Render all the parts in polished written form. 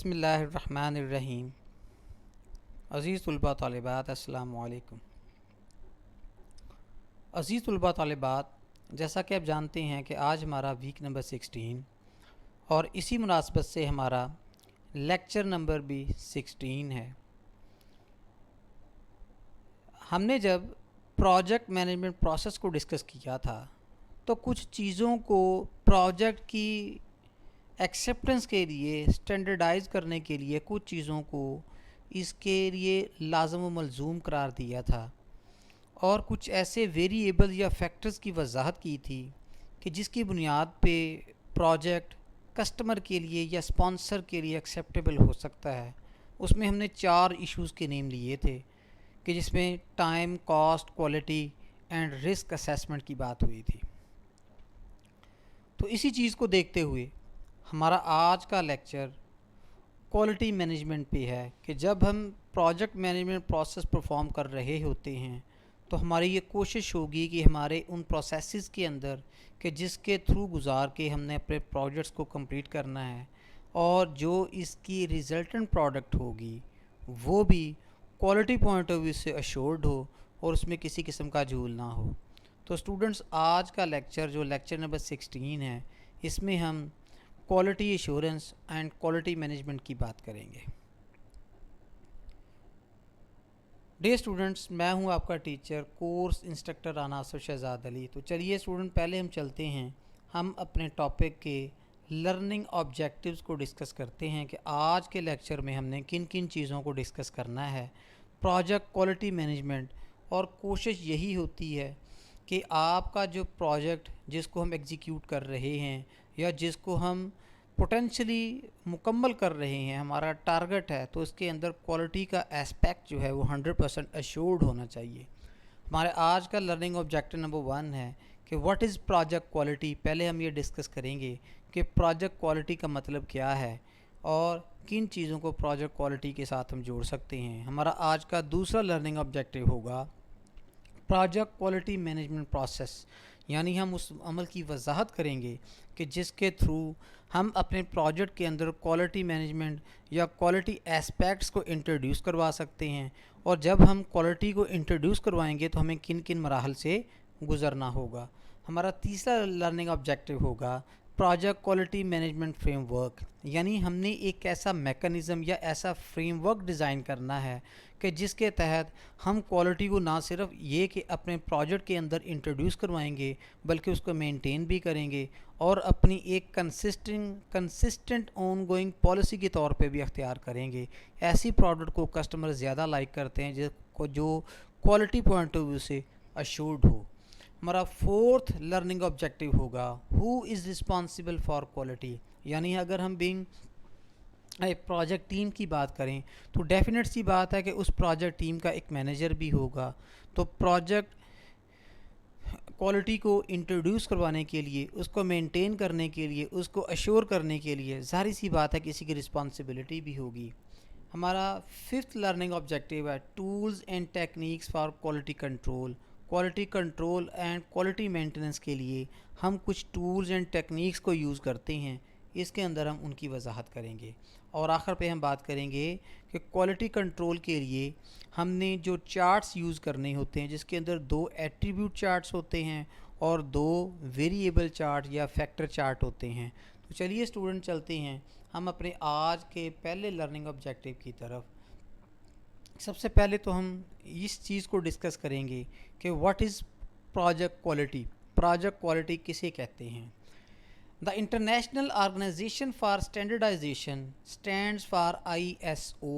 بسم اللہ الرحمن الرحیم۔ عزیز طلباء طالبات السلام علیکم۔ عزیز طلباء طالبات، جیسا کہ آپ جانتے ہیں کہ آج ہمارا ویک نمبر 16 اور اسی مناسبت سے ہمارا لیکچر نمبر بھی 16 ہے۔ ہم نے جب پروجیکٹ مینجمنٹ پروسیس کو ڈسکس کیا تھا تو کچھ چیزوں کو پروجیکٹ کی ایکسیپٹنس کے لیے اسٹینڈرڈائز کرنے کے لیے کچھ چیزوں کو اس کے لیے لازم و ملزوم قرار دیا تھا، اور کچھ ایسے ویریبل یا فیکٹرز کی وضاحت کی تھی کہ جس کی بنیاد پہ پروجیکٹ کسٹمر کے لیے یا اسپانسر کے لیے ایکسیپٹیبل ہو سکتا ہے۔ اس میں ہم نے 4 ایشوز کے نیم لیے تھے کہ جس میں time, cost, quality and risk assessment کی بات ہوئی تھی۔ تو اسی چیز کو دیکھتے ہوئے ہمارا آج کا لیکچر کوالٹی مینجمنٹ پہ ہے کہ جب ہم پروجیکٹ مینجمنٹ پروسیس پرفارم کر رہے ہوتے ہیں تو ہماری یہ کوشش ہوگی کہ ہمارے ان پروسیسز کے اندر کہ جس کے تھرو گزار کے ہم نے اپنے پروجیکٹس کو کمپلیٹ کرنا ہے، اور جو اس کی ریزلٹنٹ پروڈکٹ ہوگی وہ بھی کوالٹی پوائنٹ آف ویو سے ایشورڈ ہو اور اس میں کسی قسم کا جھول نہ ہو۔ تو اسٹوڈنٹس، آج کا لیکچر جو لیکچر نمبر 16 ہے، اس میں ہم quality assurance and quality management کی بات کریں گے۔ ڈے اسٹوڈنٹس، میں ہوں آپ کا teacher course instructor Rana Asif Shahzad Ali. تو چلیے اسٹوڈنٹ، پہلے ہم چلتے ہیں، ہم اپنے ٹاپک کے لرننگ آبجیکٹیوز کو ڈسکس کرتے ہیں کہ آج کے لیکچر میں ہم نے کن کن چیزوں کو ڈسکس کرنا ہے پروجیکٹ کوالٹی مینجمنٹ۔ اور کوشش یہی ہوتی ہے کہ آپ کا جو پروجیکٹ جس کو ہم ایگزیکیوٹ کر رہے ہیں یا جس کو ہم پوٹینشلی مکمل کر رہے ہیں، ہمارا ٹارگٹ ہے، تو اس کے اندر کوالٹی کا اسپیکٹ جو ہے وہ 100% ایشورڈ ہونا چاہیے۔ ہمارے آج کا لرننگ آبجیکٹیو نمبر 1 ہے کہ واٹ از پروجیکٹ کوالٹی۔ پہلے ہم یہ ڈسکس کریں گے کہ پروجیکٹ کوالٹی کا مطلب کیا ہے اور کن چیزوں کو پروجیکٹ کوالٹی کے ساتھ ہم جوڑ سکتے ہیں۔ ہمارا آج کا دوسرا لرننگ آبجیکٹیو ہوگا پروجیکٹ کوالٹی مینجمنٹ پروسیس، یعنی ہم اس عمل کی وضاحت کریں گے کہ جس کے تھرو ہم اپنے پروجیکٹ کے اندر کوالٹی مینجمنٹ یا کوالٹی اسپیکٹس کو انٹروڈیوس کروا سکتے ہیں، اور جب ہم کوالٹی کو انٹروڈیوس کروائیں گے تو ہمیں کن کن مراحل سے گزرنا ہوگا۔ ہمارا تیسرا لرننگ آبجیکٹیو ہوگا project quality management frame work, یعنی ہم نے ایک ایسا میکانزم یا ایسا فریم ورک ڈیزائن کرنا ہے کہ جس کے تحت ہم کوالٹی کو نہ صرف یہ کہ اپنے پروجیکٹ کے اندر انٹروڈیوس کروائیں گے بلکہ اس کو مینٹین بھی کریں گے اور اپنی ایک کنسسٹنٹ آن گوئنگ پالیسی کے طور پہ بھی اختیار کریں گے۔ ایسی پروڈکٹ کو کسٹمر زیادہ لائک کرتے ہیں جو کوالٹی پوائنٹ آف ویو سے ایشورڈ ہو۔ ہمارا 4تھ لرننگ آبجیکٹیو ہوگا ہو از رسپانسیبل فار کوالٹی، یعنی اگر ہم پروجیکٹ ٹیم کی بات کریں تو ڈیفینیٹ سی بات ہے کہ اس پروجیکٹ ٹیم کا ایک مینیجر بھی ہوگا۔ تو پروجیکٹ کوالٹی کو انٹروڈیوس کروانے کے لیے، اس کو مینٹین کرنے کے لیے، اس کو ایشور کرنے کے لیے ظاہر سی بات ہے کسی کی رسپانسبلٹی بھی ہوگی۔ ہمارا 5تھ لرننگ آبجیکٹیو ہے tools and techniques for quality control. Quality control and quality maintenance کے لیے ہم کچھ ٹولز اینڈ ٹیکنیکس کو یوز کرتے ہیں، اس کے اندر ہم ان کی وضاحت کریں گے، اور آخر پہ ہم بات کریں گے کہ کوالٹی کنٹرول کے لیے ہم نے جو چارٹس یوز کرنے ہوتے ہیں، جس کے اندر 2 ایٹریبیوٹ چارٹس ہوتے ہیں اور 2 ویریبل چارٹ یا فیکٹر چارٹ ہوتے ہیں۔ تو چلیے اسٹوڈنٹ، چلتے ہیں ہم اپنے آج کے پہلے لرننگ آبجیکٹیو کی طرف۔ سب سے پہلے تو ہم اس چیز کو ڈسکس کریں گے کہ what is project quality. Project quality کسے کہتے ہیں؟ The International Organization for Standardization stands for ISO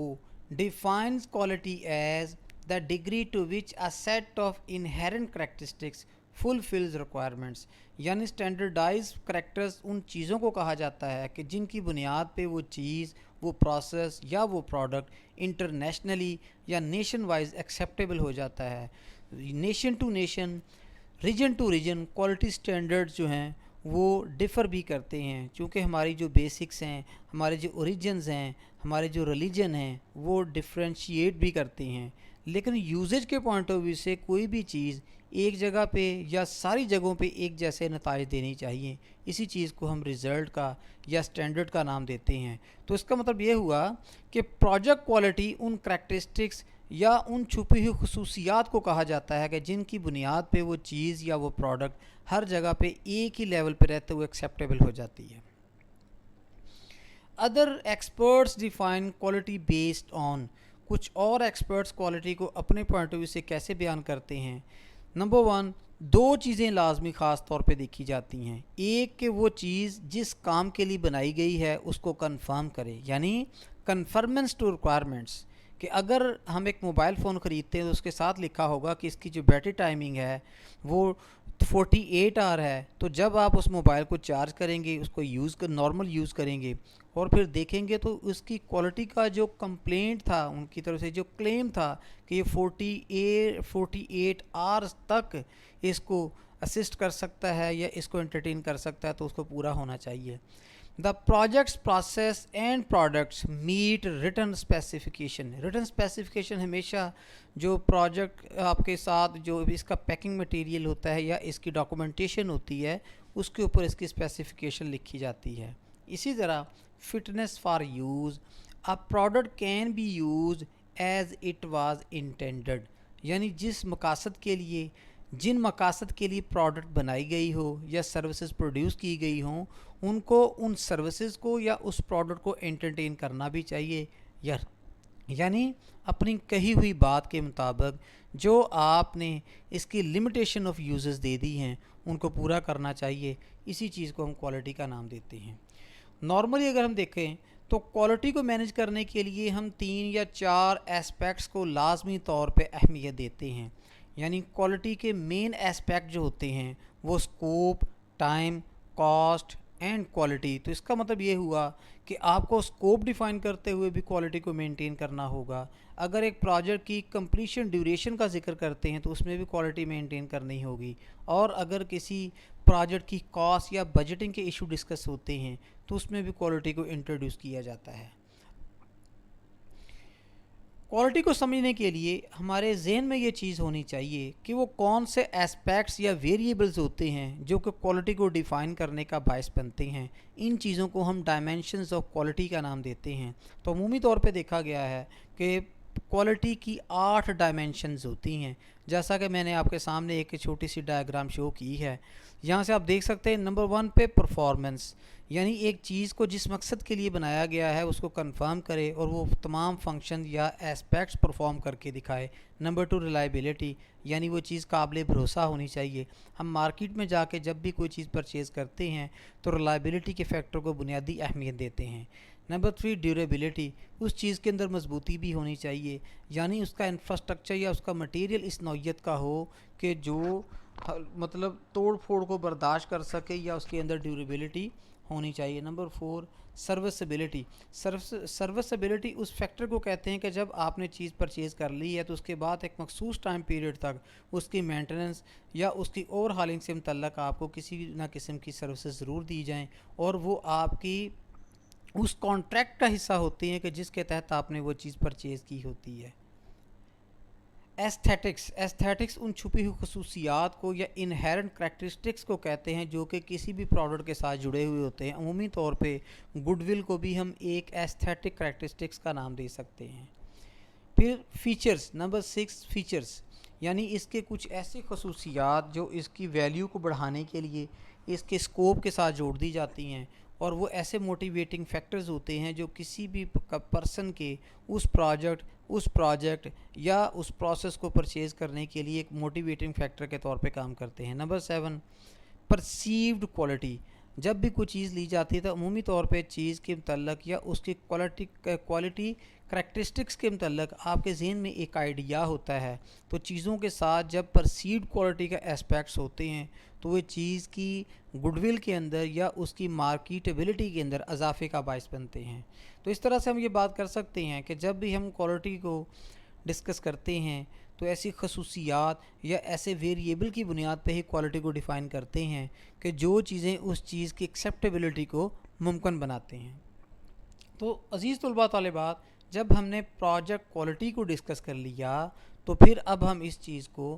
defines quality as the degree to which a set of inherent characteristics fulfills requirements، یعنی اسٹینڈرڈائز کریکٹرز ان چیزوں کو کہا جاتا ہے کہ جن کی بنیاد پہ وہ چیز، وہ پروسیس یا وہ پروڈکٹ انٹرنیشنلی یا نیشن وائز ایکسیپٹیبل ہو جاتا ہے۔ Nation to nation, region to region quality standards جو ہیں وہ ڈفر بھی کرتے ہیں، چونکہ ہماری جو بیسکس ہیں، ہمارے جو اوریجنز ہیں، ہمارے جو ریلیجن ہیں، وہ ڈفرینشیٹ بھی کرتے ہیں، لیکن یوزیج کے پوائنٹ آف ویو سے کوئی بھی چیز ایک جگہ پہ یا ساری جگہوں پہ ایک جیسے نتائج دینے چاہیے. اسی چیز کو ہم رزلٹ کا یا اسٹینڈرڈ کا نام دیتے ہیں. تو اس کا مطلب یہ ہوا کہ پروجیکٹ کوالٹی ان کریکٹرسٹکس یا ان چھپی ہوئی خصوصیات کو کہا جاتا ہے کہ جن کی بنیاد پہ وہ چیز یا وہ پروڈکٹ ہر جگہ پہ ایک ہی لیول پہ رہتے ہوئے ایکسیپٹیبل ہو جاتی ہے. Other experts define quality based on. کچھ اور ایکسپرٹس کوالٹی کو اپنے پوائنٹ آف ویو سے کیسے بیان کرتے ہیں. نمبر 1، 2 چیزیں لازمی خاص طور پہ دیکھی جاتی ہیں. ایک کہ وہ چیز جس کام کے لیے بنائی گئی ہے اس کو کنفرم کرے، یعنی کنفرمنس ٹو ریکوائرمنٹس. کہ اگر ہم ایک موبائل فون خریدتے ہیں تو اس کے ساتھ لکھا ہوگا کہ اس کی جو بیٹری ٹائمنگ ہے وہ 48 آور ہے، تو جب آپ اس موبائل کو چارج کریں گے، اس کو نارمل یوز کریں گے اور پھر دیکھیں گے تو اس کی کوالٹی کا جو کمپلینٹ تھا، ان کی طرف سے جو کلیم تھا کہ یہ 48 آورس تک اس کو اسسٹ کر سکتا ہے یا اس کو انٹرٹین کر سکتا ہے، تو اس کو پورا ہونا چاہیے. The projects process and products meet written specification. Written specification ہمیشہ جو پروجیکٹ آپ کے ساتھ جو اس کا پیکنگ مٹیریل ہوتا ہے یا اس کی ڈاکومنٹیشن ہوتی ہے اس کے اوپر اس کی اسپیسیفکیشن لکھی جاتی ہے. اسی طرح fitness for use. A product can be use as it was intended. یعنی جن مقاصد کے لیے پروڈکٹ بنائی گئی ہو یا سروسز پروڈیوس کی گئی ہوں، ان سروسز کو یا اس پروڈکٹ کو انٹرٹین کرنا بھی چاہیے. یعنی اپنی کہی ہوئی بات کے مطابق جو آپ نے اس کی لمیٹیشن آف یوزز دے دی ہیں ان کو پورا کرنا چاہیے. اسی چیز کو ہم کوالٹی کا نام دیتے ہیں. نارملی اگر ہم دیکھیں تو کوالٹی کو مینیج کرنے کے لیے ہم 3 یا 4 اسپیکٹس کو لازمی طور پہ اہمیت دیتے ہیں. یعنی کوالٹی کے مین اسپیکٹ جو ہوتے ہیں وہ scope, time, cost and quality. تو اس کا مطلب یہ ہوا کہ آپ کو اسکوپ ڈیفائن کرتے ہوئے بھی کوالٹی کو مینٹین کرنا ہوگا. اگر ایک پروجیکٹ کی کمپلیشن ڈیوریشن کا ذکر کرتے ہیں تو اس میں بھی کوالٹی مینٹین کرنی ہوگی. اور اگر کسی پروجیکٹ کی کاسٹ یا بجٹنگ کے ایشو ڈسکس ہوتے ہیں تو اس میں بھی کوالٹی کو انٹروڈیوس کیا جاتا ہے. کوالٹی کو سمجھنے کے لیے ہمارے ذہن میں یہ چیز ہونی چاہیے کہ وہ کون سے اسپیکٹس یا ویریبلز ہوتے ہیں جو کہ کوالٹی کو ڈیفائن کرنے کا باعث بنتے ہیں. ان چیزوں کو ہم ڈائمینشنز آف کوالٹی کا نام دیتے ہیں. تو عمومی طور پہ دیکھا گیا ہے کہ کوالٹی کی 8 ڈائمینشنز ہوتی ہیں. جیسا کہ میں نے آپ کے سامنے ایک چھوٹی سی ڈائیگرام شو کی ہے. یہاں سے آپ دیکھ سکتے ہیں نمبر 1 پہ پرفارمنس، یعنی ایک چیز کو جس مقصد کے لیے بنایا گیا ہے اس کو کنفرم کرے اور وہ تمام فنکشن یا اسپیکٹس پرفارم کر کے دکھائے. نمبر 2 ریلائبلٹی، یعنی وہ چیز قابل بھروسہ ہونی چاہیے. ہم مارکیٹ میں جا کے جب بھی کوئی چیز پرچیز کرتے ہیں تو ریلائبلٹی کے فیکٹر کو بنیادی اہمیت دیتے ہیں. نمبر 3 ڈیوریبلٹی، اس چیز کے اندر مضبوطی بھی ہونی چاہیے، یعنی اس کا انفراسٹرکچر یا اس کا مٹیریل اس نوعیت کا ہو کہ جو مطلب توڑ پھوڑ کو برداشت کر سکے یا اس کے اندر ڈیوریبلٹی ہونی چاہیے. نمبر 4 سروسبلٹی. سروسبلٹی اس فیکٹر کو کہتے ہیں کہ جب آپ نے چیز پرچیز کر لی ہے تو اس کے بعد ایک مخصوص ٹائم پیریڈ تک اس کی مینٹیننس یا اس کی اوور ہالنگ سے متعلق آپ کو کسی نہ قسم کی سروسز ضرور دی جائیں اور وہ آپ کی اس کانٹریکٹ کا حصہ ہوتی ہیں کہ جس کے تحت آپ نے وہ چیز پرچیز کی ہوتی ہے. ایستھیٹکس ان چھپی ہوئی خصوصیات کو یا انہیرنٹ کریکٹرسٹکس کو کہتے ہیں جو کہ کسی بھی پروڈکٹ کے ساتھ جڑے ہوئے ہوتے ہیں. عمومی طور پہ گڈ ول کو بھی ہم ایک ایستھیٹک کریکٹرسٹکس کا نام دے سکتے ہیں. پھر فیچرز. نمبر 6 فیچرز، یعنی اس کے کچھ ایسی خصوصیات جو اس کی ویلیو کو بڑھانے کے لیے اس کے اسکوپ کے ساتھ جوڑ دی جاتی ہیں اور وہ ایسے موٹیویٹنگ فیکٹرز ہوتے ہیں جو کسی بھی پرسن کے اس پروجیکٹ یا اس پروسیس کو پرچیز کرنے کے لیے ایک موٹیویٹنگ فیکٹر کے طور پہ کام کرتے ہیں. Number 7 perceived quality. جب بھی کوئی چیز لی جاتی ہے تو عمومی طور پہ چیز کے متعلق یا اس کی کوالٹی کریکٹرسٹکس کے متعلق آپ کے ذہن میں ایک آئیڈیا ہوتا ہے. تو چیزوں کے ساتھ جب پرسیوڈ کوالٹی کا اسپیکٹس ہوتے ہیں تو وہ چیز کی گڈ ول کے اندر یا اس کی مارکیٹیبلٹی کے اندر اضافے کا باعث بنتے ہیں. تو اس طرح سے ہم یہ بات کر سکتے ہیں کہ جب بھی ہم کوالٹی کو ڈسکس کرتے ہیں تو ایسی خصوصیات یا ایسے ویریبل کی بنیاد پہ ہی کوالٹی کو ڈیفائن کرتے ہیں کہ جو چیزیں اس چیز کی ایکسیپٹیبلٹی کو ممکن بناتے ہیں. تو عزیز طلباء طالبات، جب ہم نے پروجیکٹ کوالٹی کو ڈسکس کر لیا تو پھر اب ہم اس چیز کو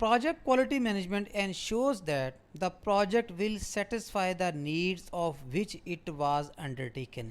Project quality management ensures that the project will satisfy the needs of which it was undertaken.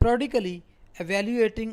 periodically evaluating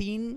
3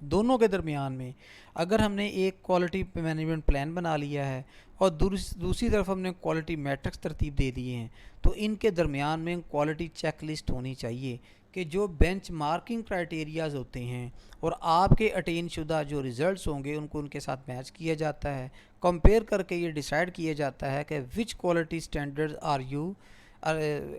دونوں کے درمیان میں اگر ہم نے ایک کوالٹی مینجمنٹ پلان بنا لیا ہے اور دوسری طرف ہم نے کوالٹی میٹرکس ترتیب دے دیے ہیں تو ان کے درمیان میں کوالٹی چیک لسٹ ہونی چاہیے کہ جو بینچ مارکنگ کرائٹیریاز ہوتے ہیں اور آپ کے اٹین شدہ جو ریزلٹس ہوں گے ان کو ان کے ساتھ میچ کیا جاتا ہے. کمپیئر کر کے یہ ڈیسائیڈ کیا جاتا ہے کہ which quality standard are you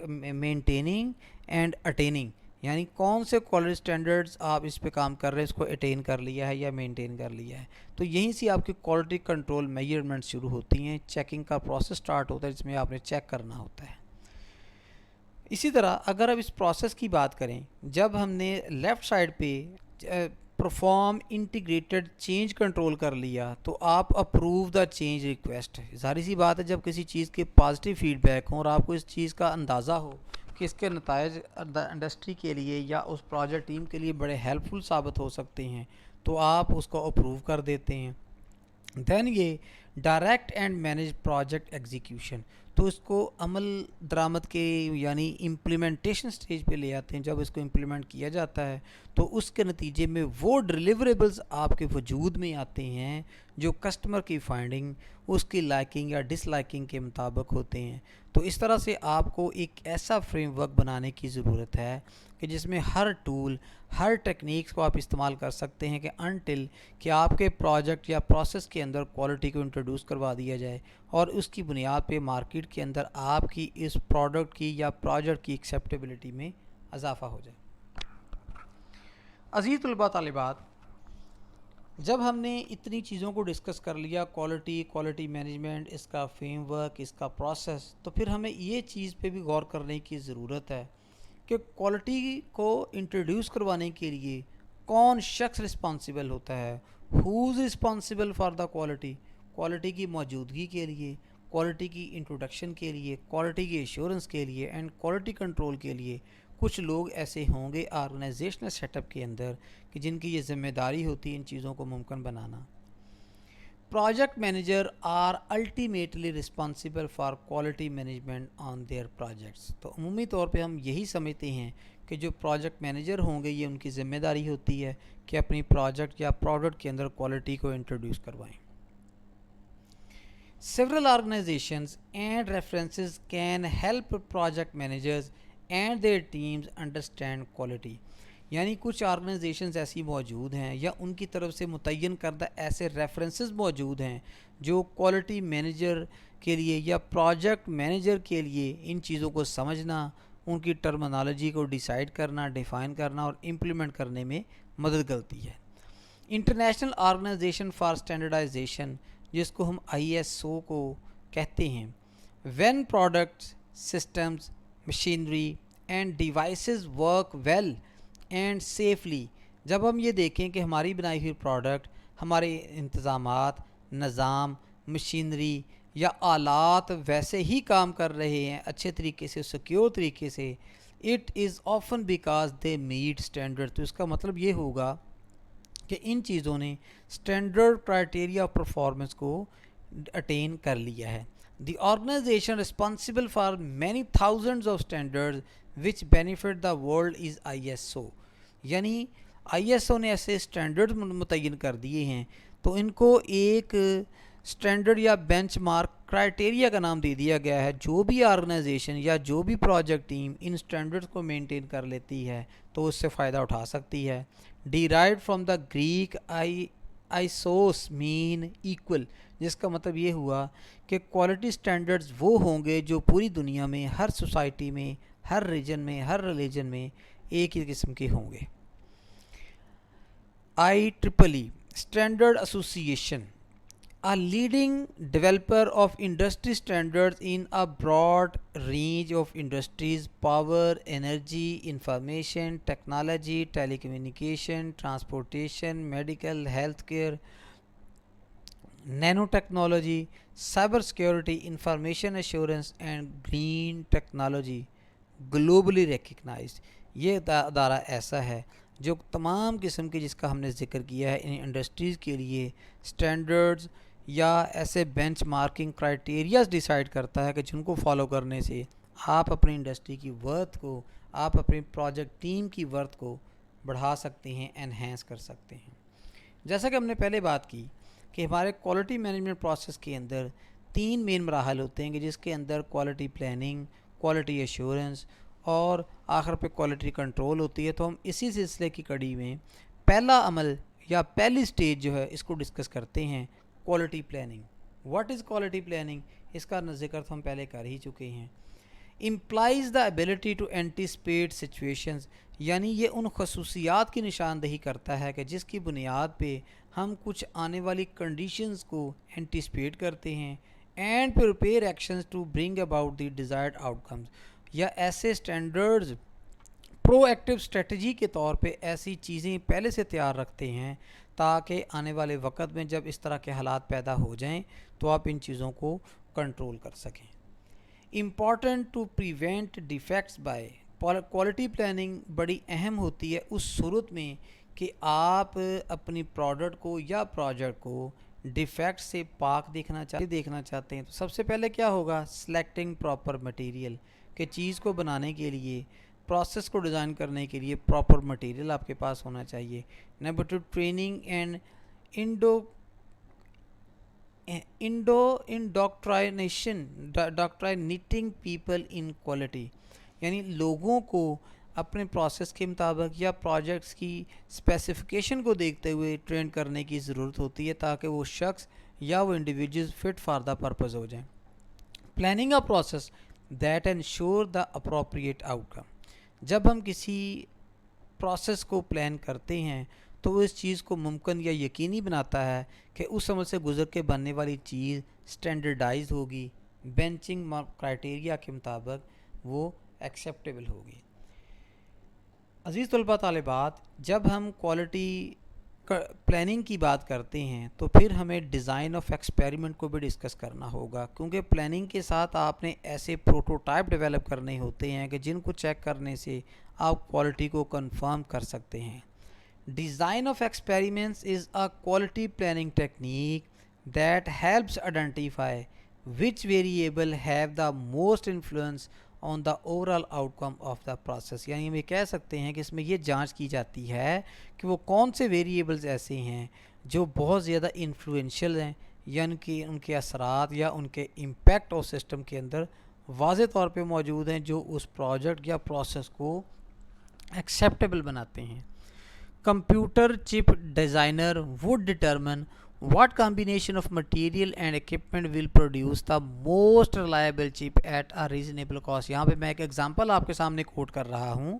maintaining and attaining, یعنی کون سے کوالٹی اسٹینڈرڈز آپ اس پہ کام کر رہے ہیں, اس کو اٹین کر لیا ہے یا مینٹین کر لیا ہے. تو یہیں سے آپ کی کوالٹی کنٹرول میجرمنٹ شروع ہوتی ہیں, چیکنگ کا پروسیس سٹارٹ ہوتا ہے جس میں آپ نے چیک کرنا ہوتا ہے. اسی طرح اگر اب اس پروسیس کی بات کریں, جب ہم نے لیفٹ سائڈ پہ پرفارم انٹیگریٹڈ چینج کنٹرول کر لیا تو آپ اپروو دا چینج ریکویسٹ. ظاہر سی بات ہے جب کسی چیز کے پازیٹیو فیڈ بیک ہوں اور آپ کو اس چیز کا اندازہ ہو کہ اس کے نتائج انڈسٹری کے لیے یا اس پروجیکٹ ٹیم کے لیے بڑے ہیلپ فل ثابت ہو سکتے ہیں تو آپ اس کو اپروو کر دیتے ہیں. دین یہ direct and manage project execution, تو اس کو عمل درآمد کے یعنی امپلیمنٹیشن سٹیج پہ لے آتے ہیں. جب اس کو امپلیمنٹ کیا جاتا ہے تو اس کے نتیجے میں وہ ڈیلیوریبلز آپ کے وجود میں آتے ہیں جو کسٹمر کی فائنڈنگ اس کی لائکنگ یا ڈس لائکنگ کے مطابق ہوتے ہیں. تو اس طرح سے آپ کو ایک ایسا فریم ورک بنانے کی ضرورت ہے کہ جس میں ہر ٹول ہر ٹیکنیکس کو آپ استعمال کر سکتے ہیں کہ انٹل کہ آپ کے پروجیکٹ یا پروسیس کے اندر کوالٹی کو انٹروڈیوس کروا دیا جائے اور اس کی بنیاد پہ مارکیٹ کے اندر آپ کی اس پروڈکٹ کی یا پروجیکٹ کی ایکسیپٹیبلٹی میں اضافہ ہو جائے. عزیز طلباء طالبات, جب ہم نے اتنی چیزوں کو ڈسکس کر لیا, کوالٹی مینجمنٹ, اس کا فریم ورک, اس کا پروسیس, تو پھر ہمیں یہ چیز پہ بھی غور کرنے کی ضرورت ہے کہ کوالٹی کو انٹروڈیوس کروانے کے لیے کون شخص رسپانسیبل ہوتا ہے. Whose responsible for the quality, quality کی موجودگی کے لیے, کوالٹی کی انٹروڈکشن کے لیے, کوالٹی کی ایشورنس کے لیے اینڈ کوالٹی کنٹرول کے لیے. کچھ لوگ ایسے ہوں گے آرگنائزیشنل سیٹ اپ کے اندر کہ جن کی یہ ذمہ داری ہوتی ہے ان چیزوں کو ممکن بنانا. Project manager are ultimately responsible for quality management on their projects. تو عمومی طور پہ ہم یہی سمجھتے ہیں کہ جو پروجیکٹ مینیجر ہوں گے یہ ان کی ذمہ داری ہوتی ہے کہ اپنی پروجیکٹ یا پروڈکٹ کے اندر کوالٹی کو انٹروڈیوس کروائیں. Several organizations and references can help project managers and their teams understand quality. یعنی کچھ آرگنائزیشنز ایسی موجود ہیں یا ان کی طرف سے متعین کردہ ایسے ریفرنسز موجود ہیں جو کوالٹی مینیجر کے لیے یا پروجیکٹ مینیجر کے لیے ان چیزوں کو سمجھنا, ان کی ٹرمنالوجی کو ڈیسائیڈ کرنا, ڈیفائن کرنا اور امپلیمنٹ کرنے میں مدد کرتی ہے. انٹرنیشنل آرگنائزیشن فار اسٹینڈرڈائزیشن, جس کو ہم ISO کو کہتے ہیں, when products, systems, machinery and devices work well and safely. جب ہم یہ دیکھیں کہ ہماری بنائی ہوئی پروڈکٹ, ہمارے انتظامات, نظام, مشینری یا آلات ویسے ہی کام کر رہے ہیں اچھے طریقے سے, سیکیور طریقے سے, it is often because they meet standard. تو اس کا مطلب یہ ہوگا کہ ان چیزوں نے اسٹینڈرڈ کرائٹیریا آف پرفارمنس کو اٹین کر لیا ہے. The organization responsible for many thousands of standard which benefit the world is ISO. یعنی ISO نے ایسے اسٹینڈرڈ متعین کر دیے ہیں تو ان کو ایک اسٹینڈرڈ یا بینچ مارک کرائٹیریا کا نام دے دیا گیا ہے. جو بھی آرگنائزیشن یا جو بھی پروجیکٹ ٹیم ان اسٹینڈرڈ کو مینٹین کر لیتی ہے تو اس سے فائدہ اٹھا سکتی ہے. Derived from the Greek isos mean equal, جس کا مطلب یہ ہوا کہ کوالٹی اسٹینڈرڈز وہ ہوں گے جو پوری دنیا میں ہر سوسائٹی میں, ہر ریجن میں, ہر ریلیجن میں ایک ہی قسم کے ہوں گے. IEEE standard association, a leading developer of industry standards in a broad range of industries: power, energy, information technology, telecommunication, transportation, medical, healthcare, nanotechnology, cybersecurity, information assurance and green technology. globally recognized. یہ ادارہ ایسا ہے جو تمام قسم کے, جس کا ہم نے ذکر کیا ہے, ان انڈسٹریز کے لیے سٹینڈرڈز یا ایسے بینچ مارکنگ کرائٹیریاز ڈیسائیڈ کرتا ہے کہ جن کو فالو کرنے سے آپ اپنی انڈسٹری کی ورتھ کو, آپ اپنی پروجیکٹ ٹیم کی ورتھ کو بڑھا سکتے ہیں, انہینس کر سکتے ہیں. جیسا کہ ہم نے پہلے بات کی کہ ہمارے کوالٹی مینجمنٹ پروسیس کے اندر 3 مین مراحل ہوتے ہیں کہ جس کے اندر کوالٹی پلاننگ، کوالٹی ایشورنس اور آخر پہ کوالٹی کنٹرول ہوتی ہے. تو ہم اسی سلسلے کی کڑی میں پہلا عمل یا پہلی سٹیج جو ہے اس کو ڈسکس کرتے ہیں، quality planning. What is quality planning? اس کا ذکر تو ہم پہلے کر ہی چکے ہیں. Implies the ability to anticipate situations, یعنی یہ ان خصوصیات کی نشاندہی کرتا ہے کہ جس کی بنیاد پہ ہم کچھ آنے والی کنڈیشنز کو اینٹیسپیٹ کرتے ہیں and prepare actions to bring about the desired outcomes, یا ایسے سٹینڈرڈز پرو ایکٹیو اسٹریٹجی کے طور پہ ایسی چیزیں پہلے سے تیار رکھتے ہیں تاکہ آنے والے وقت میں جب اس طرح کے حالات پیدا ہو جائیں تو آپ ان چیزوں کو کنٹرول کر سکیں. Important to prevent defects by, quality planning بڑی اہم ہوتی ہے اس صورت میں کہ آپ اپنی پروڈکٹ کو یا پروجیکٹ کو ڈیفیکٹ سے پاک دیکھنا چاہتے ہیں. تو سب سے پہلے کیا ہوگا؟ سلیکٹنگ پراپر مٹیریل، کہ چیز کو بنانے کے لیے، پروسیس کو ڈیزائن کرنے کے لیے پراپر مٹیریل آپ کے پاس ہونا چاہیے. Number 2، training and indoctrinating people in quality, یعنی لوگوں کو اپنے پروسیس کے مطابق یا پروجیکٹس کی اسپیسیفیکیشن کو دیکھتے ہوئے ٹرین کرنے کی ضرورت ہوتی ہے تاکہ وہ شخص یا وہ individual fit for the purpose ہو جائیں. Planning a process that ensure the appropriate outcome, جب ہم کسی پروسیس کو پلان کرتے ہیں تو وہ اس چیز کو ممکن یا یقینی بناتا ہے کہ اس عمل سے گزر کے بننے والی چیز سٹینڈرڈائز ہوگی، بینچنگ کرائٹیریا کے مطابق وہ ایکسیپٹیبل ہوگی. عزیز طلباء طالبات، جب ہم کوالٹی پلاننگ کی بات کرتے ہیں تو پھر ہمیں ڈیزائن آف ایکسپیریمنٹ کو بھی ڈسکس کرنا ہوگا، کیونکہ پلاننگ کے ساتھ آپ نے ایسے پروٹوٹائپ ڈیولپ کرنے ہوتے ہیں کہ جن کو چیک کرنے سے آپ کوالٹی کو کنفرم کر سکتے ہیں. Design of experiments is a quality planning technique that helps identify which variable have the most influence on the overall outcome of the process، یعنی ہم یہ کہہ سکتے ہیں کہ اس میں یہ جانچ کی جاتی ہے کہ وہ کون سے ویریبلز ایسے ہیں جو بہت زیادہ انفلوئنشل ہیں، یعنی کہ ان کے اثرات یا ان کے امپیکٹ اور سسٹم کے اندر واضح طور پہ موجود ہیں جو اس پروجیکٹ یا پروسیس کو ایکسیپٹیبل بناتے ہیں. کمپیوٹر چپ designer would determine what combination of material and equipment will produce the most reliable chip at a reasonable cost. یہاں پہ میں ایک ایگزامپل آپ کے سامنے کوٹ کر رہا ہوں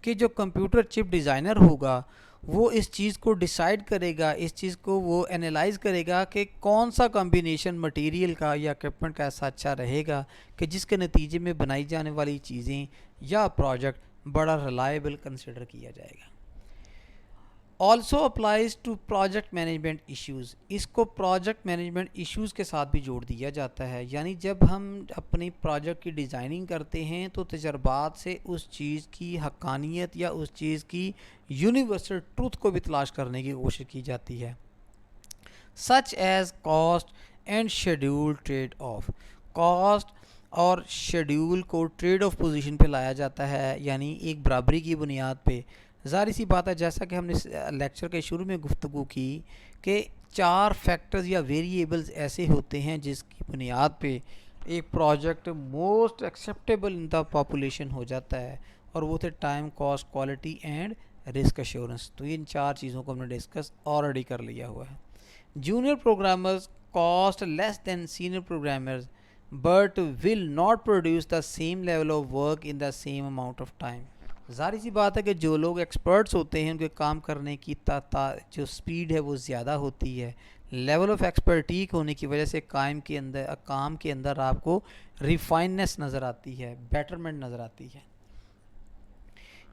کہ جو کمپیوٹر چپ ڈیزائنر ہوگا وہ اس چیز کو ڈیسائیڈ کرے گا، اس چیز کو وہ انالائز کرے گا کہ کون سا کمبینیشن مٹیریل کا یا اکوپمنٹ کا ایسا اچھا رہے گا کہ جس کے نتیجے میں بنائی جانے والی چیزیں یا پروجیکٹ بڑا ریلائبل کنسیڈر کیا جائے گا. Also applies to project management issues, اس کو پروجیکٹ مینجمنٹ ایشوز کے ساتھ بھی جوڑ دیا جاتا ہے. یعنی جب ہم اپنی پروجیکٹ کی ڈیزائننگ کرتے ہیں تو تجربات سے اس چیز کی حقانیت یا اس چیز کی یونیورسل ٹروتھ کو بھی تلاش کرنے کی کوشش کی جاتی ہے. Such as cost and schedule trade off, cost اور شیڈول کو ٹریڈ آف پوزیشن پہ لایا جاتا ہے، یعنی ایک برابری کی بنیاد پہ. ظاہر سی بات ہے، جیسا کہ ہم نے لیکچر کے شروع میں گفتگو کی کہ 4 فیکٹرز یا ویریبلز ایسے ہوتے ہیں جس کی بنیاد پہ ایک project most acceptable in the population ہو جاتا ہے، اور وہ تھے time, cost, quality and risk assurance. تو ان 4 چیزوں کو ہم نے ڈسکس آلریڈی کر لیا ہوا ہے. Junior programmers cost less than senior programmers but will not produce the same level of work in the same amount of time. ظاہر سی بات ہے کہ جو لوگ ایکسپرٹس ہوتے ہیں ان کے کام کرنے کی جو سپیڈ ہے وہ زیادہ ہوتی ہے. لیول آف ایکسپرٹیک ہونے کی وجہ سے کام کے اندر آپ کو ریفائننس نظر آتی ہے، بیٹرمنٹ نظر آتی ہے.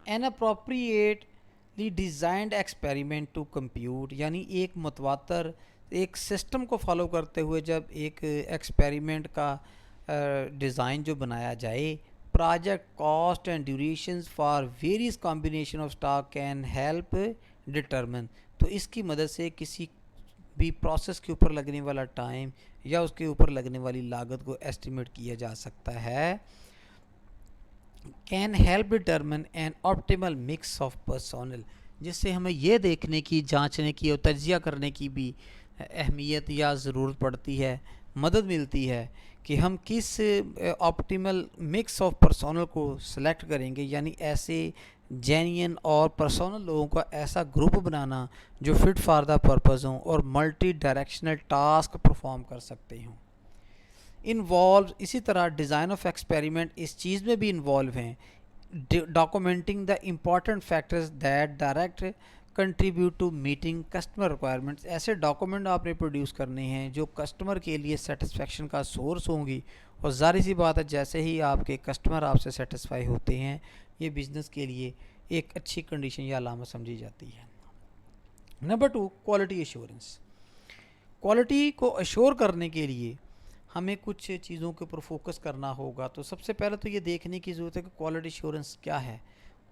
An appropriately designed experiment to compute, یعنی ایک متواتر ایک سسٹم کو فالو کرتے ہوئے جب ایک ایکسپیریمنٹ کا ڈیزائن جو بنایا جائے. Project cost and durations for various combination of stock can help determine، تو اس کی مدد سے کسی بھی پروسیس کے اوپر لگنے والا ٹائم یا اس کے اوپر لگنے والی لاگت کو ایسٹیمیٹ کیا جا سکتا ہے. can help determine an optimal mix of personnel، جس سے ہمیں یہ دیکھنے کی، جانچنے کی اور تجزیہ کرنے کی بھی اہمیت یا ضرورت پڑتی ہے، مدد ملتی ہے کہ ہم کس آپٹیمل مکس آف پرسونل کو سلیکٹ کریں گے، یعنی ایسے جینین اور پرسونل لوگوں کا ایسا گروپ بنانا جو فٹ فار دا پرپز ہوں اور ملٹی ڈائریکشنل ٹاسک پرفارم کر سکتے ہوں۔ انوالو، اسی طرح ڈیزائن آف ایکسپیریمنٹ اس چیز میں بھی انوالو ہیں، documenting the important factors that direct contribute to meeting customer requirements. ایسے ڈاکومنٹ آپ نے پروڈیوس کرنے ہیں جو کسٹمر کے لیے سیٹسفیکشن کا سورس ہوں گی، اور ظاہر سی بات ہے جیسے ہی آپ کے کسٹمر آپ سے سیٹسفائی ہوتے ہیں، یہ بزنس کے لیے ایک اچھی کنڈیشن یا علامت سمجھی جاتی ہے۔ Number 2، quality assurance. کوالٹی کو ایشور کرنے کے لیے ہمیں کچھ چیزوں کے اوپر فوکس کرنا ہوگا۔ تو سب سے پہلے تو یہ دیکھنے کی ضرورت ہے کہ کوالٹی ایشورنس کیا ہے۔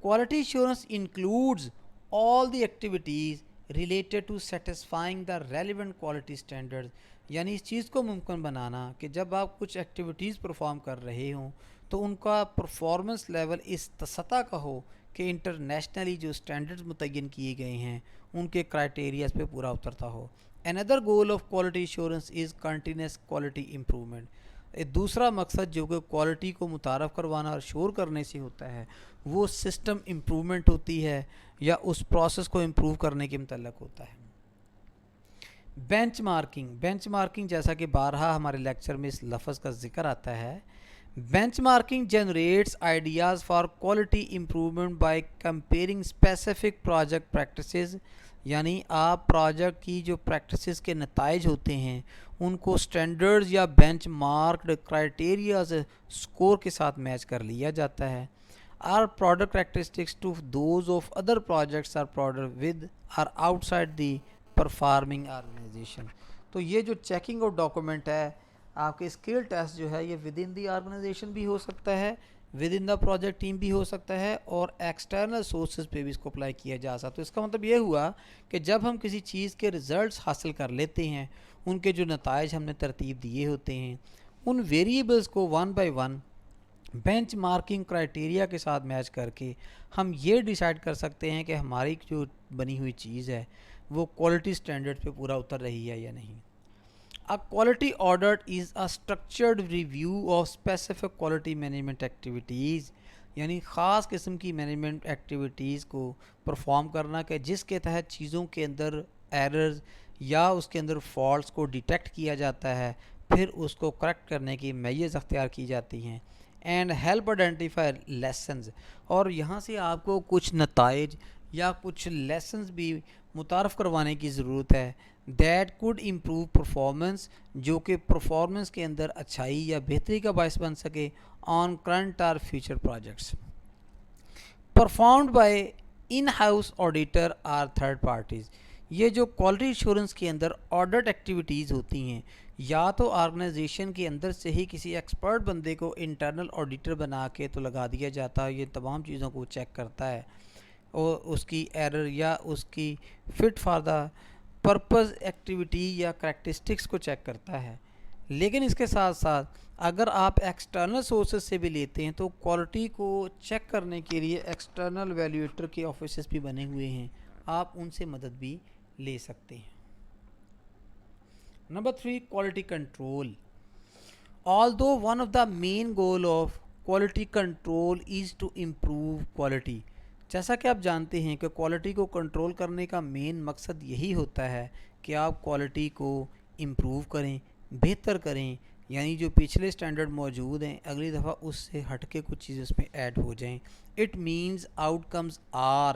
Quality assurance includes all the activities related to satisfying the relevant quality standard, یعنی اس چیز کو ممکن بنانا کہ جب آپ کچھ ایکٹیویٹیز پرفارم کر رہے ہوں تو ان کا پرفارمنس لیول اس سطح کا ہو کہ انٹرنیشنلی جو اسٹینڈرڈز متعین کیے گئے ہیں ان کے کرائٹیریاز پہ پورا اترتا ہو۔ Another goal of quality assurance is continuous quality improvement۔ ایک دوسرا مقصد جو کہ کوالٹی کو متعارف کروانا اور شور کرنے سے ہوتا ہے وہ سسٹم امپرومنٹ ہوتی ہے یا اس پروسیس کو امپروو کرنے کے متعلق ہوتا ہے۔ بینچ مارکنگ، بینچ مارکنگ جیسا کہ بارہا ہمارے لیکچر میں اس لفظ کا ذکر آتا ہے، bench marking generates ideas for quality improvement by comparing specific project practices, یعنی آپ پروجیکٹ کی جو پریکٹسز کے نتائج ہوتے ہیں ان کو سٹینڈرڈز یا بینچ مارکڈ کرائٹیریاز سکور کے ساتھ میچ کر لیا جاتا ہے۔ Our product characteristics to those of other projects are product with are outside the performing organization۔ تو یہ جو چیکنگ اور ڈاکومنٹ ہے آپ کے اسکل ٹیسٹ جو ہے یہ ود ان دی آرگنائزیشن بھی ہو سکتا ہے، with in the project team بھی ہو سکتا ہے، اور ایکسٹرنل سورسز پہ بھی اس کو اپلائی کیا جا سکتا ہے۔ تو اس کا مطلب یہ ہوا کہ جب ہم کسی چیز کے ریزلٹس حاصل کر لیتے ہیں، ان کے جو نتائج ہم نے ترتیب دیے ہوتے ہیں، ان ویریبلز کو one by one bench marking criteria کے ساتھ میچ کر کے ہم یہ ڈیسائیڈ کر سکتے ہیں کہ ہماری جو بنی ہوئی چیز ہے وہ کوالٹی سٹینڈرڈ پہ پورا اتر رہی ہے یا نہیں۔ A quality audit is a structured review of specific quality management activities، یعنی خاص قسم کی مینجمنٹ ایکٹیویٹیز کو پرفارم کرنا کہ جس کے تحت چیزوں کے اندر ایررز یا اس کے اندر فالٹس کو ڈیٹیکٹ کیا جاتا ہے، پھر اس کو کریکٹ کرنے کی میجرز اختیار کی جاتی ہیں، اینڈ ہیلپ آئیڈینٹیفائی لیسنز، اور یہاں سے آپ کو کچھ نتائج یا کچھ لیسنز بھی متعارف کروانے کی ضرورت ہے دیٹ کوڈ امپروو پرفارمنس، جو کہ پرفارمنس کے اندر اچھائی یا بہتری کا باعث بن سکے آن کرنٹ اور future projects, performed by in house auditor اور تھرڈ پارٹیز۔ یہ جو کوالٹی ایشورنس کے اندر آڈٹ ایکٹیویٹیز ہوتی ہیں یا تو آرگنائزیشن کے اندر سے ہی کسی ایکسپرٹ بندے کو انٹرنل آڈیٹر بنا کے تو لگا دیا جاتا ہے، یہ تمام چیزوں کو چیک کرتا ہے اور اس کی ایرر یا اس کی fit for the purpose activity یا کریکٹرسٹکس کو چیک کرتا ہے۔ لیکن اس کے ساتھ ساتھ اگر آپ ایکسٹرنل سورسز سے بھی لیتے ہیں تو کوالٹی کو چیک کرنے کے لیے ایکسٹرنل ویلیویٹر کے آفیسز بھی بنے ہوئے ہیں، آپ ان سے مدد بھی لے سکتے ہیں۔ Number 3، quality control. Although one of the main goal of quality control is to improve quality، جیسا کہ آپ جانتے ہیں کہ کوالٹی کو کنٹرول کرنے کا مین مقصد یہی ہوتا ہے کہ آپ کوالٹی کو امپروو کریں، بہتر کریں، یعنی جو پچھلے سٹینڈرڈ موجود ہیں اگلی دفعہ اس سے ہٹ کے کچھ چیزیں اس میں ایڈ ہو جائیں۔ It means outcomes are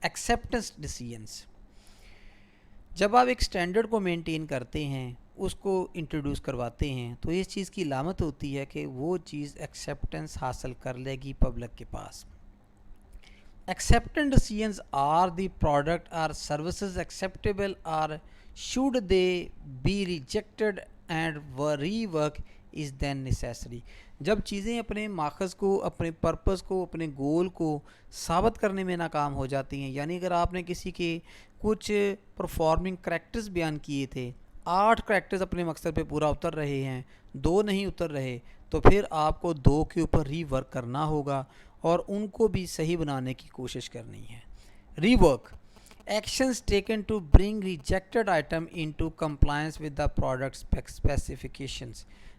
acceptance decisions. جب آپ ایک سٹینڈرڈ کو مینٹین کرتے ہیں، اس کو انٹروڈیوس کرواتے ہیں، تو اس چیز کی علامت ہوتی ہے کہ وہ چیز ایکسیپٹنس حاصل کر لے گی پبلک کے پاس۔ Acceptance decisions are the product or services acceptable or should they be rejected and rework is then necessary۔ جب چیزیں اپنے ماخذ کو، اپنے پرپس کو، اپنے گول کو ثابت کرنے میں ناکام ہو جاتی ہیں، یعنی اگر آپ نے کسی کے کچھ پرفارمنگ کریکٹرز بیان کیے تھے، 8 کریکٹرز اپنے مقصد پہ پورا اتر رہے ہیں، 2 نہیں اتر رہے، تو پھر آپ کو 2 کے اوپر ری ورک کرنا ہوگا اور ان کو بھی صحیح بنانے کی کوشش کرنی ہے۔ ری work Actions taken to bring rejected item into compliance with the product specifications.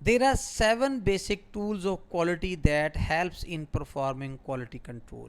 There are 7 basic tools of quality that helps in performing quality control.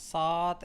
7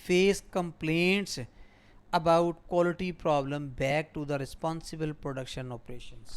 face complaints about quality problem back to the responsible production operations.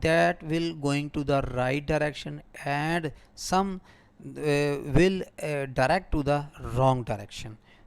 that will going to the right direction and some will direct to the wrong direction.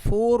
4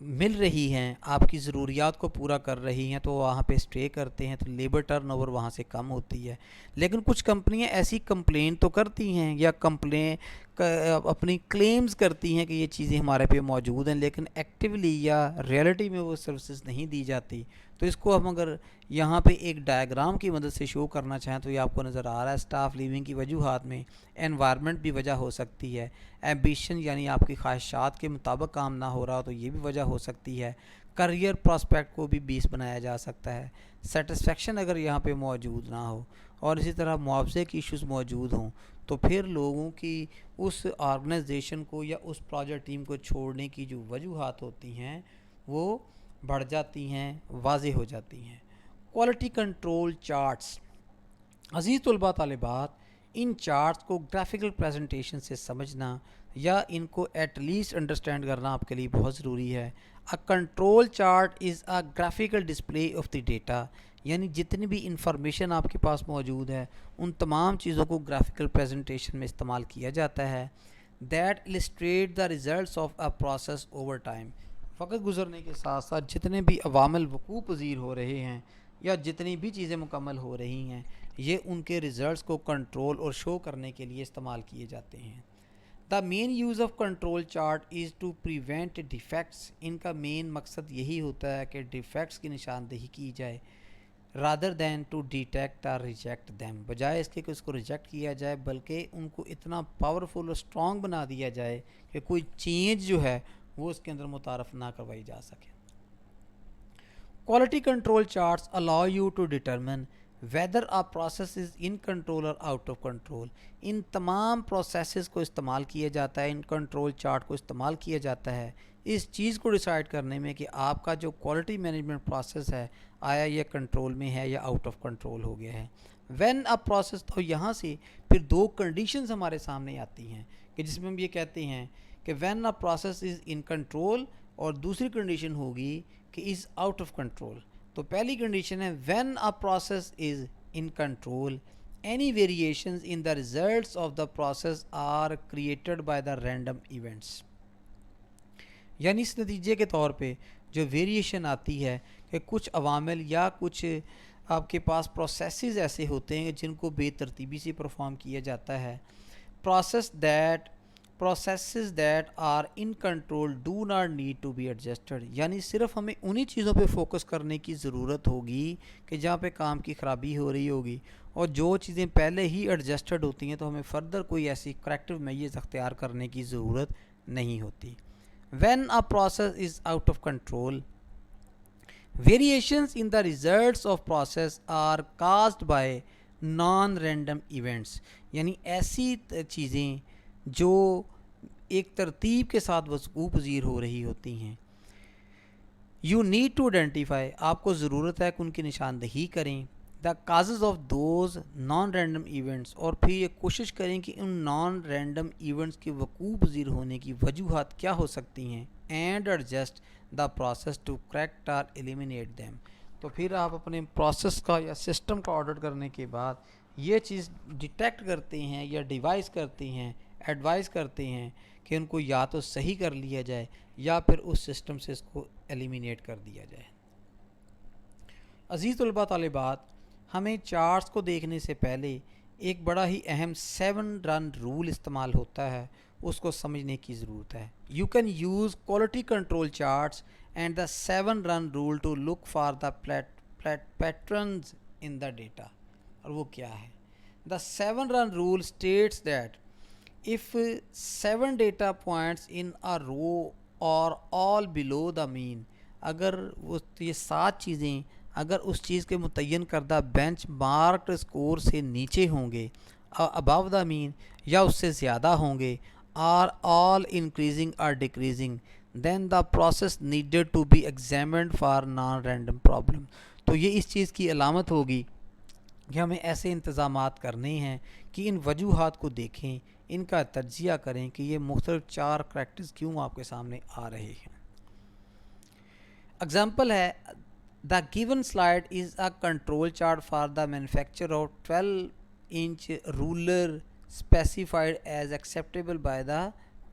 مل رہی ہیں، آپ کی ضروریات کو پورا کر رہی ہیں، تو وہاں پہ اسٹے کرتے ہیں، تو لیبر ٹرن اوور وہاں سے کم ہوتی ہے. لیکن کچھ کمپنیاں ایسی کمپلین تو کرتی ہیں یا اپنی کلیمز کرتی ہیں کہ یہ چیزیں ہمارے پہ موجود ہیں، لیکن ایکٹیولی یا ریئلٹی میں وہ سروسز نہیں دی جاتی. تو اس کو ہم اگر یہاں پہ ایک ڈائیگرام کی مدد سے شو کرنا چاہیں تو یہ آپ کو نظر آ رہا ہے. اسٹاف لیونگ کی وجوہات میں انوائرمنٹ بھی وجہ ہو سکتی ہے، ایمبیشن یعنی آپ کی خواہشات کے مطابق کام نہ ہو رہا تو یہ بھی وجہ ہو سکتی ہے. کریئر پراسپیکٹ کو بھی بیس بنایا جا سکتا ہے. سیٹسفیکشن اگر یہاں پہ موجود نہ ہو اور اسی طرح معاوضے کی ایشوز موجود ہوں تو پھر لوگوں کی اس آرگنائزیشن کو یا اس پروجیکٹ ٹیم کو چھوڑنے کی جو وجوہات ہوتی ہیں وہ بڑھ جاتی ہیں، واضح ہو جاتی ہیں. Quality control charts. عزیز طلباء طالبات، ان چارٹس کو گرافیکل پریزنٹیشن سے سمجھنا یا ان کو ایٹ لیسٹ انڈرسٹینڈ کرنا آپ کے لیے بہت ضروری ہے. Control chart is a graphical display of the data, یعنی جتنی بھی انفارمیشن آپ کے پاس موجود ہے ان تمام چیزوں کو گرافیکل پریزنٹیشن میں استعمال کیا جاتا ہے. That illustrate the results of a process over time. وقت گزرنے کے ساتھ ساتھ جتنے بھی عوامل وقوع پذیر ہو رہے ہیں یا جتنی بھی چیزیں مکمل ہو رہی ہیں یہ ان کے ریزلٹس کو کنٹرول اور شو کرنے کے لیے استعمال کیے جاتے ہیں. The main use of control chart is to prevent defects. ان کا مین مقصد یہی ہوتا ہے کہ ڈیفیکٹس کی نشاندہی کی جائے رادر دین ٹو ڈیٹیکٹ اور ریجیکٹ دیم. بجائے اس کے کہ اس کو ریجیکٹ کیا جائے بلکہ ان کو اتنا پاورفل اور اسٹرانگ بنا دیا جائے کہ کوئی چینج جو ہے وہ اس کے اندر متعارف نہ کروائی جا سکے. Quality control charts allow you to determine whether a process is in control or out of control. ان تمام پروسیسز کو استعمال کیا جاتا ہے، ان کنٹرول چارٹ کو استعمال کیا جاتا ہے اس چیز کو ڈیسائیڈ کرنے میں کہ آپ کا جو کوالٹی مینجمنٹ پروسیس ہے آیا یہ کنٹرول میں ہے یا آؤٹ آف کنٹرول ہو گیا ہے. وین اے پروسیس، تو یہاں سے پھر دو کنڈیشنز ہمارے سامنے آتی ہیں کہ جس میں ہم یہ کہتے ہیں کہ when a process is in control, اور دوسری کنڈیشن ہوگی کہ از آؤٹ آف کنٹرول. تو پہلی کنڈیشن ہے when a process is in control any variations in the results of the process are created by the random events. یعنی اس نتیجے کے طور پہ جو ویریشن آتی ہے کہ کچھ عوامل یا کچھ آپ کے پاس پروسیسز ایسے ہوتے ہیں جن کو بے ترتیبی سے پرفارم کیا جاتا ہے. Processes that are in control do not need to be adjusted. یعنی صرف ہمیں انہی چیزوں پہ فوکس کرنے کی ضرورت ہوگی کہ جہاں پہ کام کی خرابی ہو رہی ہوگی، اور جو چیزیں پہلے ہی ایڈجسٹڈ ہوتی ہیں تو ہمیں فردر کوئی ایسی کریکٹیو میجرز اختیار کرنے کی ضرورت نہیں ہوتی. When a process is out of control, variations in the results of process are caused by non-random events. یعنی ایسی چیزیں جو ایک ترتیب کے ساتھ وقوع پذیر ہو رہی ہوتی ہیں. یو نیڈ ٹو آئیڈینٹیفائی، آپ کو ضرورت ہے کہ ان کی نشاندہی کریں. The causes of those naan random events, اور پھر یہ کوشش کریں کہ ان نان رینڈم ایونٹس کے وقوع پذیر ہونے کی وجوہات کیا ہو سکتی ہیں. And adjust the process to correct or eliminate them. تو پھر آپ اپنے پروسیس کا یا سسٹم کا آڈٹ کرنے کے بعد یہ چیز ڈیٹیکٹ کرتے ہیں یا ڈیوائس کرتے ہیں، ایڈوائز کرتے ہیں کہ ان کو یا تو صحیح کر لیا جائے یا پھر اس سسٹم سے اس کو ایلیمینیٹ کر دیا جائے. عزیز طلباء طالبات، ہمیں چارٹس کو دیکھنے سے پہلے ایک بڑا ہی اہم 7 رن رول استعمال ہوتا ہے، اس کو سمجھنے کی ضرورت ہے. You can use quality control charts and the 7 run rule to look for the patterns in the data. اور وہ کیا ہے؟ The 7 run rule states that if 7 data points in a row are all below the mean، اگر یہ 7 چیزیں اگر اس چیز کے متعین کردہ بینچ مارکڈ اسکور سے نیچے ہوں گے، above the mean یا اس سے زیادہ ہوں گے، are all increasing or decreasing then the process needed to be examined for non-random problem. تو یہ اس چیز کی علامت ہوگی کہ ہمیں ایسے انتظامات کرنے ہیں کہ ان وجوہات کو دیکھیں، ان کا تجزیہ کریں کہ یہ مختلف 4 کریکٹرز کیوں آپ کے سامنے آ رہے ہیں. اگزامپل ہے the given slide is a control chart for the manufacture of 12 inch roller specified as acceptable by the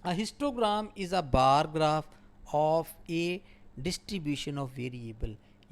A histogram is a bar graph of a distribution of variable,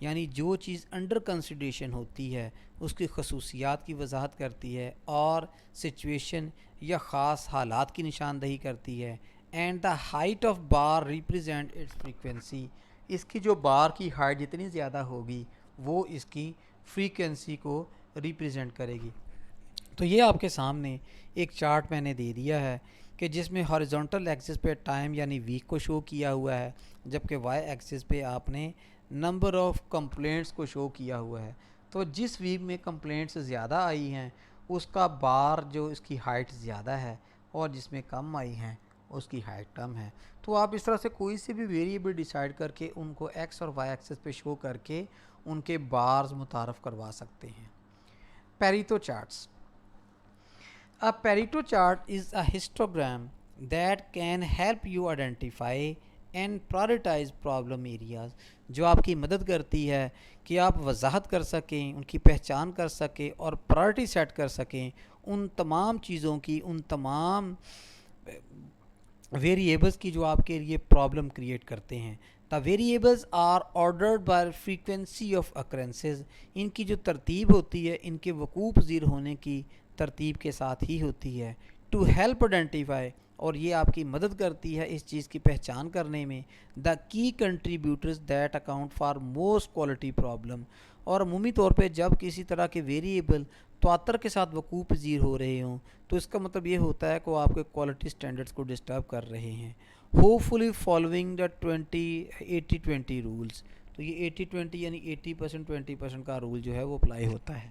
یعنی جو چیز انڈر کنسیڈریشن ہوتی ہے اس کی خصوصیات کی وضاحت کرتی ہے اور سچویشن یا خاص حالات کی نشاندہی کرتی ہے. And the height of bar represent its frequency. اس کی جو بار کی ہائٹ جتنی زیادہ ہوگی وہ اس کی فریکوینسی کو ریپرزینٹ کرے گی. تو یہ آپ کے سامنے ایک چارٹ میں نے دے دیا ہے کہ جس میں ہاریزونٹل ایکسس پہ ٹائم یعنی ویک کو شو کیا ہوا ہے، جبکہ وائی ایکسس پہ آپ نے نمبر آف کمپلینٹس کو شو کیا ہوا ہے. تو جس ویک میں کمپلینٹس زیادہ آئی ہیں اس کا بار جو اس کی ہائٹ زیادہ ہے، اور جس میں کم آئی ہیں اس کی ہائٹ کم ہے. تو آپ اس طرح سے کوئی سے بھی ویریبل ڈیسائیڈ کر کے ان کو ایکس اور وائی ایکسس پہ شو کر کے ان کے بارز متعارف کروا سکتے ہیں. Pareto charts. A Pareto chart is a histogram that can help you identify and prioritize problem areas. جو آپ کی مدد کرتی ہے کہ آپ وضاحت کر سکیں، ان کی پہچان کر سکیں اور پرائرٹی سیٹ کر سکیں ان تمام چیزوں کی، ان تمام ویریبلس کی جو آپ کے لیے پرابلم کریٹ کرتے ہیں. The variables are ordered by frequency of occurrences. ان کی جو ترتیب ہوتی ہے ان کے وقوع پذیر ہونے کی ترتیب کے ساتھ ہی ہوتی ہے. ٹو ہیلپ آئیڈینٹیفائی، اور یہ آپ کی مدد کرتی ہے اس چیز کی پہچان کرنے میں، دا کی contributors that account for most quality problem. اور عمومی طور پہ جب کسی طرح کے ویریبل تواتر کے ساتھ وقوع پذیر ہو رہے ہوں تو اس کا مطلب یہ ہوتا ہے کہ وہ آپ کے کوالٹی سٹینڈرڈز کو ڈسٹرب کر رہے ہیں. Hopefully following the 80-20 rules. تو یہ 80-20 یعنی 80% 20% کا رول جو ہے وہ اپلائی ہوتا ہے.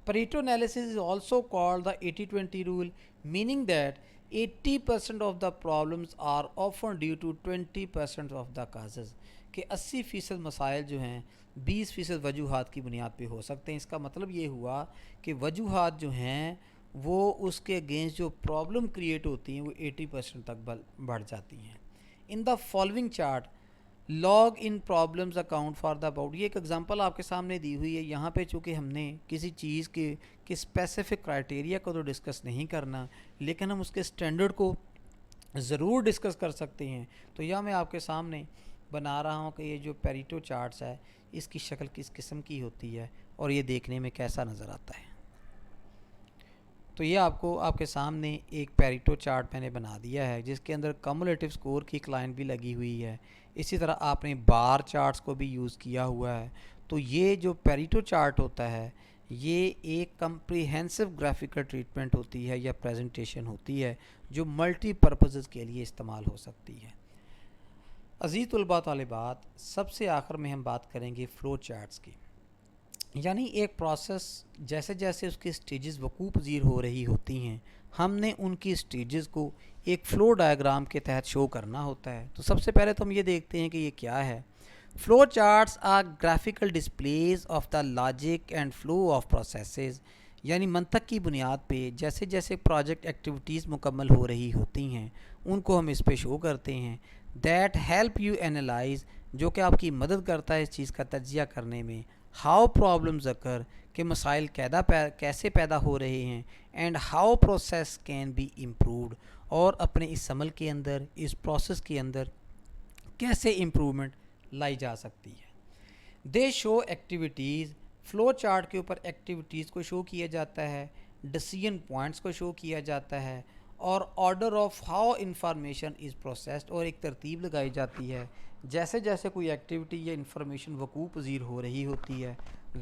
Pareto analysis is also called the 80-20 rule, meaning that 80% of the problems are often due to 20% of the causes. کہ 80% مسائل جو ہیں 20% وجوہات کی بنیاد پہ ہو سکتے ہیں. اس کا مطلب یہ ہوا کہ وجوہات جو ہیں وہ اس کے اگینسٹ جو پرابلم کریٹ ہوتی ہیں وہ 80% تک بڑھ جاتی ہیں. In the following chart log in problems account for the about. یہ ایک ایگزامپل آپ کے سامنے دی ہوئی ہے. یہاں پہ چونکہ ہم نے کسی چیز کے اسپیسیفک کرائٹیریا کو تو ڈسکس نہیں کرنا، لیکن ہم اس کے اسٹینڈرڈ کو ضرور ڈسکس کر سکتے ہیں. تو یہ میں آپ کے سامنے بنا رہا ہوں کہ یہ جو پیریٹو چارٹس ہے اس کی شکل کس قسم کی ہوتی ہے اور یہ دیکھنے میں کیسا نظر آتا ہے. تو یہ آپ کے سامنے ایک پیریٹو چارٹ میں نے بنا دیا ہے جس کے اندر کمولیٹو سکور کی ایک لائن بھی لگی ہوئی ہے. اسی طرح آپ نے بار چارٹس کو بھی یوز کیا ہوا ہے. تو یہ جو پیریٹو چارٹ ہوتا ہے یہ ایک کمپریہنسو گرافیکل ٹریٹمنٹ ہوتی ہے یا پریزنٹیشن ہوتی ہے جو ملٹی پرپزز کے لیے استعمال ہو سکتی ہے. عزیز طلباء طالبات، سب سے آخر میں ہم بات کریں گے فلو چارٹس کی. یعنی ایک پروسیس جیسے جیسے اس کی سٹیجز وقوع پذیر ہو رہی ہوتی ہیں ہم نے ان کی سٹیجز کو ایک فلو ڈائیگرام کے تحت شو کرنا ہوتا ہے. تو سب سے پہلے تو ہم یہ دیکھتے ہیں کہ یہ کیا ہے. Flow charts are graphical displays of the logic and flow of processes. یعنی منطق کی بنیاد پہ جیسے جیسے پروجیکٹ ایکٹیویٹیز مکمل ہو رہی ہوتی ہیں ان کو ہم اس پہ شو کرتے ہیں. دیٹ ہیلپ یو اینالائز، جو کہ آپ کی مدد کرتا ہے اس چیز کا تجزیہ کرنے میں. ہاؤ پرابلمز اکر، کہ مسائل کیسے پیدا ہو رہے ہیں. And how process can be improved, اور اپنے اس عمل کے اندر، اس پروسیس کے اندر کیسے امپرومنٹ لائی جا سکتی ہے. دے شو ایکٹیویٹیز. فلو چارٹ کے اوپر ایکٹیویٹیز کو شو کیا جاتا ہے، ڈیسیژن پوائنٹس کو شو کیا جاتا ہے، اور order of how information is processed, اور ایک ترتیب لگائی جاتی ہے. جیسے جیسے کوئی ایکٹیویٹی یا انفارمیشن وقوع پذیر ہو رہی ہوتی ہے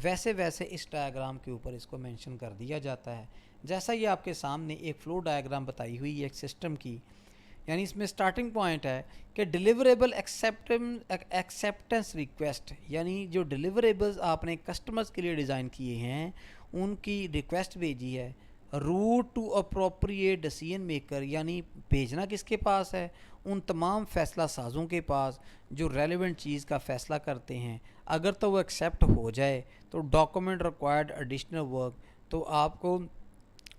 ویسے ویسے اس ڈائیگرام کے اوپر اس کو مینشن کر دیا جاتا ہے. جیسا یہ آپ کے سامنے ایک فلو ڈائیگرام بتائی ہوئی ہے ایک سسٹم کی. یعنی اس میں سٹارٹنگ پوائنٹ ہے کہ ڈیلیوریبل ایکسیپٹنس ریکویسٹ، یعنی جو ڈیلیوریبلز آپ نے کسٹمرز کے لیے ڈیزائن کیے ہیں ان کی ریکویسٹ بھیجی ہے. Route to appropriate decision maker, یعنی بھیجنا کس کے پاس ہے؟ ان تمام فیصلہ سازوں کے پاس جو ریلیونٹ چیز کا فیصلہ کرتے ہیں. اگر تو وہ ایکسیپٹ ہو جائے تو ڈاکومنٹ ریکوائرڈ ایڈیشنل ورک. تو آپ کو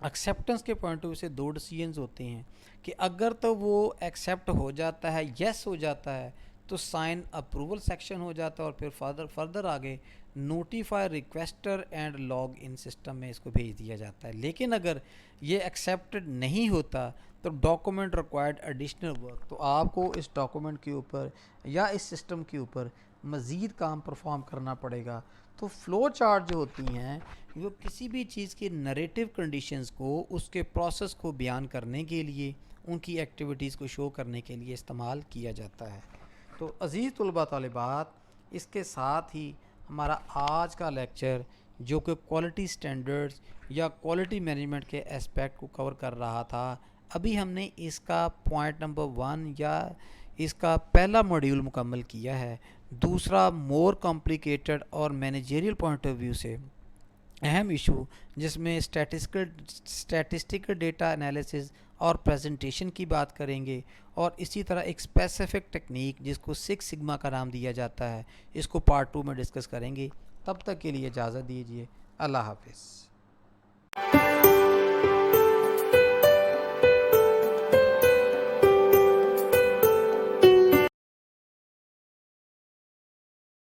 ایکسیپٹنس کے پوائنٹ آف ویو سے دو ڈیسیژنز ہوتے ہیں کہ اگر تو وہ ایکسیپٹ ہو جاتا ہے، یس ہو جاتا ہے، تو سائن اپروول سیکشن ہو جاتا ہے اور پھر فردر آگے notify requester and log in system میں اس کو بھیج دیا جاتا ہے. لیکن اگر یہ ایکسیپٹڈ نہیں ہوتا تو ڈاکومنٹ ریکوائرڈ ایڈیشنل ورک، تو آپ کو اس ڈاکومنٹ کے اوپر یا اس سسٹم کے اوپر مزید کام پرفارم کرنا پڑے گا. تو فلو چارٹ جو ہوتی ہیں وہ کسی بھی چیز کی نریٹو کنڈیشنز کو اس کے پروسیس کو بیان کرنے کے لیے ان کی ایکٹیویٹیز کو شو کرنے کے لیے استعمال کیا جاتا ہے. تو عزیز طلباء طالبات اس کے ساتھ ہی ہمارا آج کا لیکچر جو کہ کوالٹی سٹینڈرڈز یا کوالٹی مینجمنٹ کے اسپیکٹ کو کور کر رہا تھا, ابھی ہم نے اس کا پوائنٹ نمبر 1 یا اس کا پہلا موڈیول مکمل کیا ہے. دوسرا مور کمپلیکیٹڈ اور مینیجریل پوائنٹ آف ویو سے اہم ایشو جس میں اسٹیٹسٹیکل ڈیٹا انالیسز اور پریزنٹیشن کی بات کریں گے, اور اسی طرح ایک اسپیسیفک ٹیکنیک جس کو 6 سگما کا نام دیا جاتا ہے, اس کو پارٹ 2 میں ڈسکس کریں گے. تب تک کے لیے اجازت دیجیے. اللہ حافظ.